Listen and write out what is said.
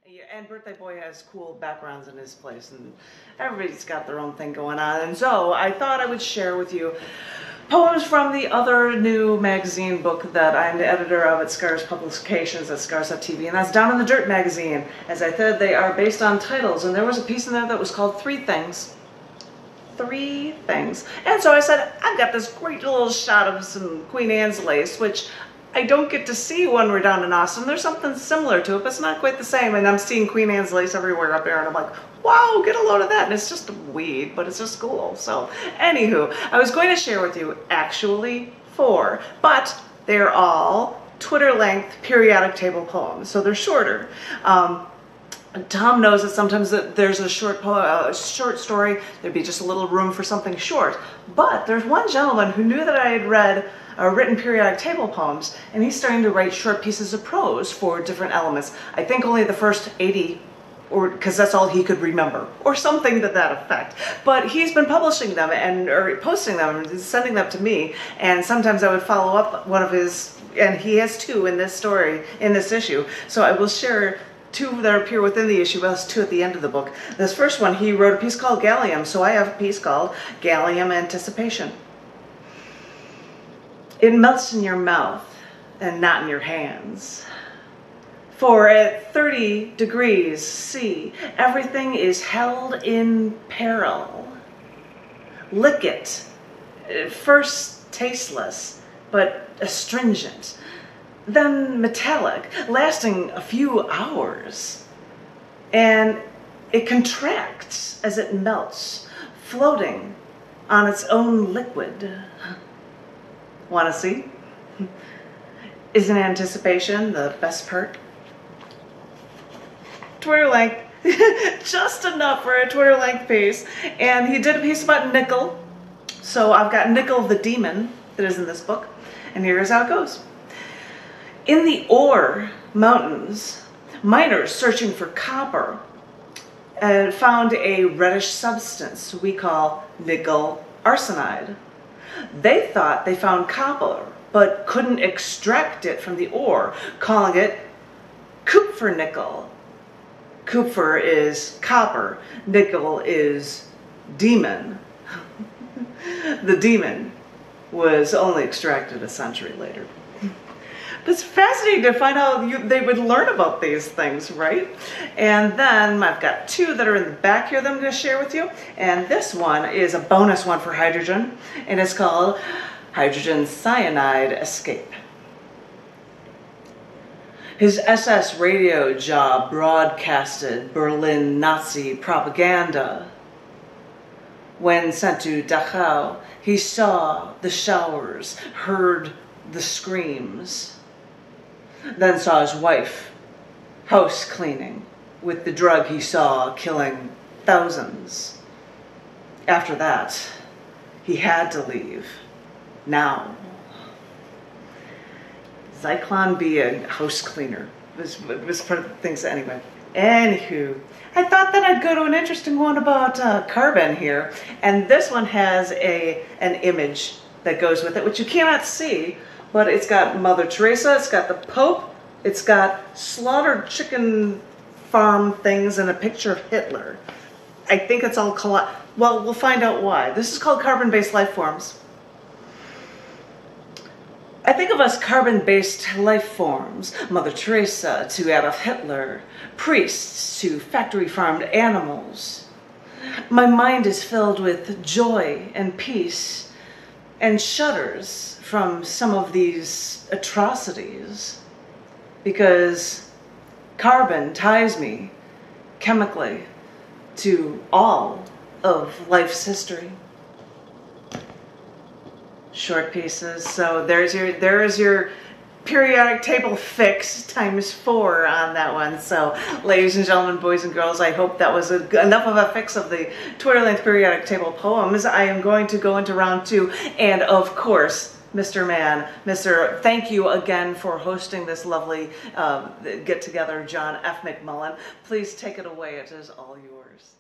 Yeah, and Birthday Boy has cool backgrounds in his place, and everybody's got their own thing going on. And so I thought I would share with you poems from the other new magazine book that I'm the editor of at Scars Publications at Scars.tv, and that's Down in the Dirt magazine. As I said, they are based on titles, and there was a piece in there that was called Three Things. Three Things. And so I said, I've got this great little shot of some Queen Anne's lace, which I don't get to see when we're down in Austin. There's something similar to it, but it's not quite the same. And I'm seeing Queen Anne's lace everywhere up there, and I'm like, wow, get a load of that. And it's just a weed, but it's just cool. So, anywho, I was going to share with you actually 4, but they're all Twitter-length periodic table poems, so they're shorter. Tom knows that sometimes there's a short story, there'd be just a little room for something short. But there's one gentleman who knew that I had read written periodic table poems, and he's starting to write short pieces of prose for different elements. I think only the first 80, or because that's all he could remember, or something to that effect. But he's been publishing them or posting them and sending them to me, and sometimes I would follow up one of his, and he has 2 in this story, in this issue. So I will share 2 that appear within the issue, but that's 2 at the end of the book. This first one, he wrote a piece called Gallium, so I have a piece called Gallium Anticipation. It melts in your mouth and not in your hands. For at 30 degrees C, everything is held in peril. Lick it, first tasteless, but astringent, then metallic, lasting a few hours. And it contracts as it melts, floating on its own liquid. Want to see? Isn't anticipation the best part? Twitter length, just enough for a Twitter length piece. And he did a piece about nickel. So I've got Nickel the Demon that is in this book. And here's how it goes. In the ore mountains, miners searching for copper found a reddish substance we call nickel arsenide. They thought they found copper, but couldn't extract it from the ore, calling it Kupfernickel. Kupfer is copper, nickel is demon. The demon was only extracted a century later. But it's fascinating to find how they would learn about these things, right? And then I've got 2 that are in the back here that I'm going to share with you. And this one is a bonus one for hydrogen, and it's called Hydrogen Cyanide Escape. His SS radio job broadcasted Berlin Nazi propaganda. When sent to Dachau, he saw the showers, heard the screams. Then saw his wife house cleaning with the drug he saw killing thousands. After that, he had to leave. Now. Zyklon B, a house cleaner, was part of the things anyway. Anywho, I thought that I'd go to an interesting one about carbon here. And this one has an image that goes with it, which you cannot see. But it's got Mother Teresa, it's got the Pope, it's got slaughtered chicken farm things, and a picture of Hitler. I think it's all well, we'll find out why. This is called Carbon-Based Life Forms. I think of us carbon-based life forms, Mother Teresa to Adolf Hitler, priests to factory-farmed animals. My mind is filled with joy and peace, and shudders from some of these atrocities, because carbon ties me chemically to all of life's history. Short pieces, so there is your periodic table fix ×4 on that one. So ladies and gentlemen, boys and girls, I hope that was enough of a fix of the Twitter length periodic table poems. I am going to go into round 2, and of course, Mr. Mann, thank you again for hosting this lovely get-together, John F. McMullen. Please take it away. It is all yours.